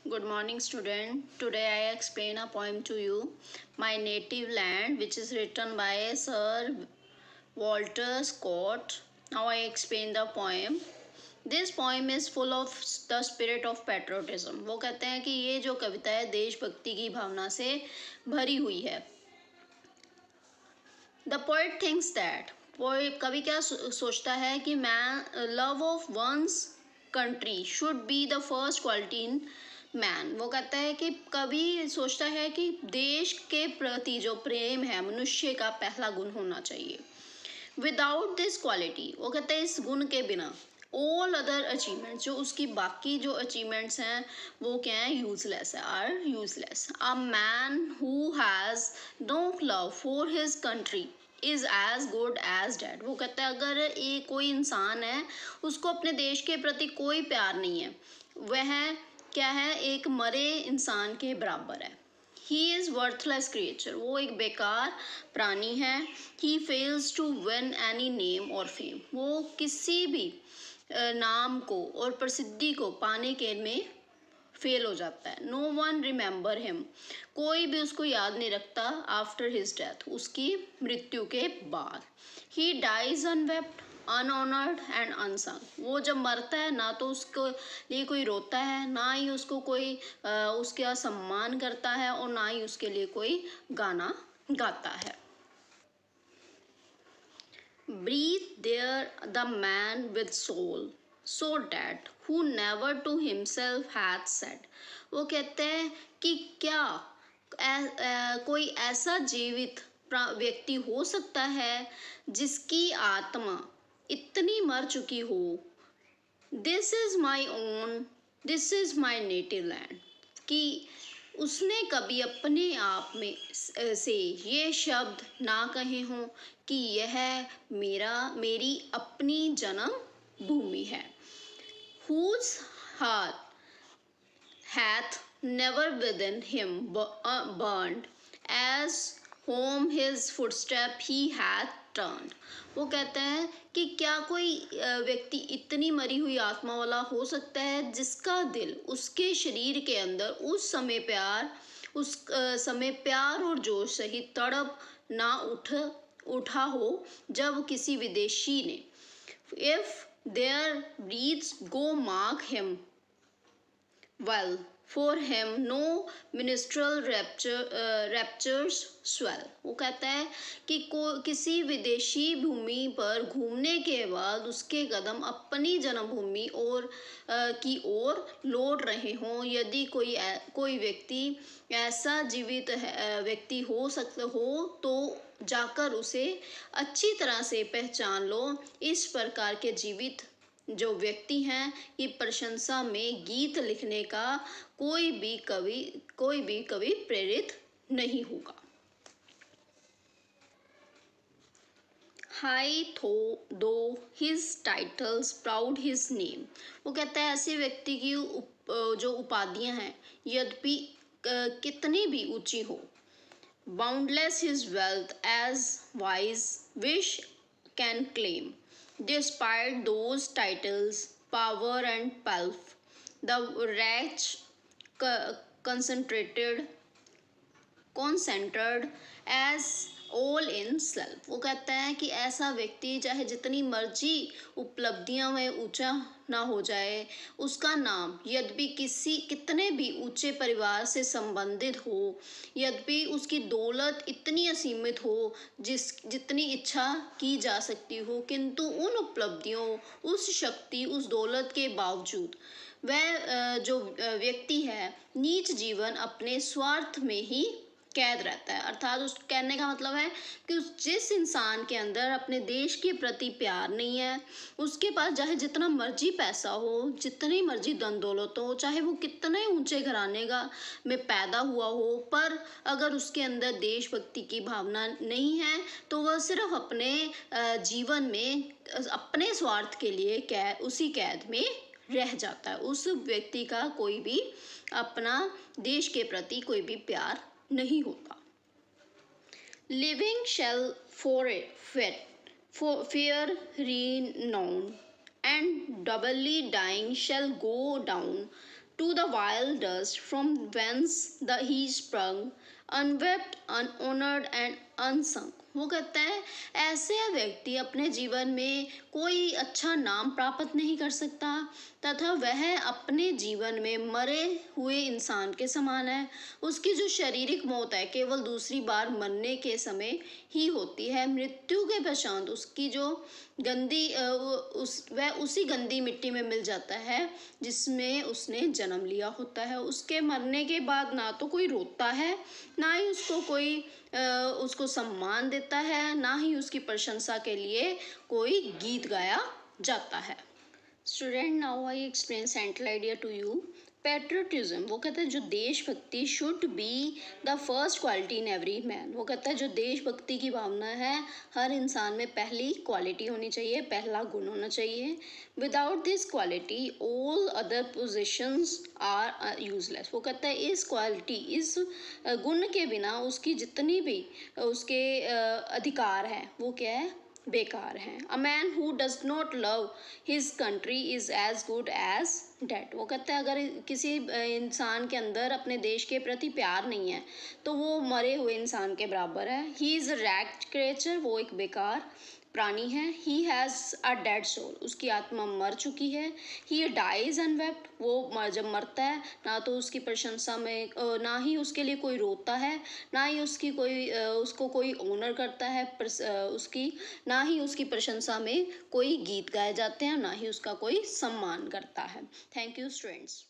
Good morning, student. Today I explain a poem to you, My Native Land, which is written by Sir Walter Scott. Now I explain the poem. This poem is full of the spirit of patriotism. वो कहते हैं कि ये जो कविता है देशभक्ति की भावना से भरी हुई है. The poet thinks that कवि क्या सोचता है कि love of one's country should be the first quality in man. वो कहता है कि कवि सोचता है कि देश के प्रति जो प्रेम है मनुष्य का पहला गुण होना चाहिए. विदाउट दिस क्वालिटी, वो कहता है इस गुण के बिना ऑल अदर अचीवमेंट्स, जो उसकी बाकी जो अचीवमेंट्स हैं वो क्या है, यूजलेस है, are useless. A man who has no love for his country is as good as dead. वो कहता है अगर एक कोई इंसान है उसको अपने देश के प्रति कोई प्यार नहीं है, वह क्या है, एक मरे इंसान के बराबर है. ही इज़ वर्थलेस क्रिएचर, वो एक बेकार प्राणी है. He fails to win any name और फेम, वो किसी भी नाम को और प्रसिद्धि को पाने के में फेल हो जाता है. नो वन रिमेंबर हिम, कोई भी उसको याद नहीं रखता. आफ्टर हिज डेथ, उसकी मृत्यु के बाद. ही डाइज अनवेप्ट, अनऑनर्ड एंड अनसंग, वो जब मरता है ना तो उसको लिए कोई रोता है, ना ही उसको कोई उसका सम्मान करता है और ना ही उसके लिए कोई गाना गाता है. Breathe there the man with soul, so that who never to himself hath said. वो कहते हैं कि क्या कोई ऐसा जीवित व्यक्ति हो सकता है जिसकी आत्मा इतनी मर चुकी हो. This is my own, this is my native land, कि उसने कभी अपने आप में से ये शब्द ना कहे हों कि यह मेरी अपनी जन्म भूमि है. Whose heart hath never within him burned, as home his footstep he hath turned. वो कहते हैं कि क्या कोई व्यक्ति इतनी मरी हुई आत्मा वाला हो सकता है जिसका दिल उसके शरीर के अंदर उस समय प्यार और जोश सहित तड़प ना उठा हो जब किसी विदेशी ने. If their breeds go mark him well, for him no ministerial raptures swell. वो कहता है कि किसी विदेशी भूमि पर घूमने के बाद उसके कदम अपनी जन्मभूमि की ओर लौट रहे हों. यदि कोई व्यक्ति ऐसा जीवित व्यक्ति हो तो जाकर उसे अच्छी तरह से पहचान लो. इस प्रकार के जीवित जो व्यक्ति हैं, ये प्रशंसा में गीत लिखने का कोई भी कवि प्रेरित नहीं होगा. हाई दो his titles proud his name. वो कहता है ऐसे व्यक्ति की जो उपाधियां हैं यद्यपि कितनी भी ऊंची हो. Boundless his wealth as wise wish can claim. Despite those titles, power and pelf, the wretch concentrated as all in self. वो कहता है कि ऐसा व्यक्ति चाहे जितनी मर्जी उपलब्धियों में ऊंचा ना हो जाए, उसका नाम यद्यपि कितने भी ऊंचे परिवार से संबंधित हो, यद्यपि उसकी दौलत इतनी असीमित हो जितनी इच्छा की जा सकती हो, किंतु उन उपलब्धियों, उस शक्ति, उस दौलत के बावजूद वह जो व्यक्ति है नीच जीवन अपने स्वार्थ में ही कैद रहता है. अर्थात उस कहने का मतलब है कि जिस इंसान के अंदर अपने देश के प्रति प्यार नहीं है, उसके पास चाहे जितना मर्जी पैसा हो, जितनी मर्जी धन दौलत हो, चाहे वो कितने ऊंचे घराने में पैदा हुआ हो, पर अगर उसके अंदर देशभक्ति की भावना नहीं है तो वह सिर्फ अपने जीवन में अपने स्वार्थ के लिए उसी कैद में रह जाता है. उस व्यक्ति का कोई भी अपना देश के प्रति कोई भी प्यार नहीं होता. Living shall fear renown, and doubly dying shall go down to the vile dust from whence he sprung, unwept, unhonored and unsung. वो कहता है ऐसे व्यक्ति अपने जीवन में कोई अच्छा नाम प्राप्त नहीं कर सकता तथा वह अपने जीवन में मरे हुए इंसान के समान है। उसकी जो शारीरिक मौत है केवल दूसरी बार मरने के समय ही होती है। मृत्यु के पश्चात उसकी जो गंदी वह उसी गंदी मिट्टी में मिल जाता है जिसमें उसने जन्म लिया होता है। उसके मरने के बाद ना तो कोई रोता है, ना ही उसको कोई उसको सम्मान देता है, ना ही उसकी प्रशंसा के लिए कोई गीत गाया जाता है। Student, now I explain central idea to you. Patriotism, वो कहता है जो देशभक्ति should be the first quality in every man. वो कहता है जो देशभक्ति की भावना है हर इंसान में पहली क्वालिटी होनी चाहिए, पहला गुण होना चाहिए। Without this quality all other positions are useless. वो कहता है इस क्वालिटी, इस गुण के बिना उसकी जितनी भी उसके अधिकार हैं वो क्या है, बेकार हैं। A man who does not love his country is as good as dead. वो कहता है अगर किसी इंसान के अंदर अपने देश के प्रति प्यार नहीं है तो वो मरे हुए इंसान के बराबर है। He is a ragged creature, वो एक बेकार प्राणी है। He has a dead soul, उसकी आत्मा मर चुकी है। ही डाइज अनवेप्ट, वो जब मरता है ना तो उसकी प्रशंसा में ना ही उसके लिए कोई रोता है, ना ही उसकी कोई उसको कोई ऑनर करता है, उसकी ना ही उसकी प्रशंसा में कोई गीत गाए जाते हैं, ना ही उसका कोई सम्मान करता है। Thank you students.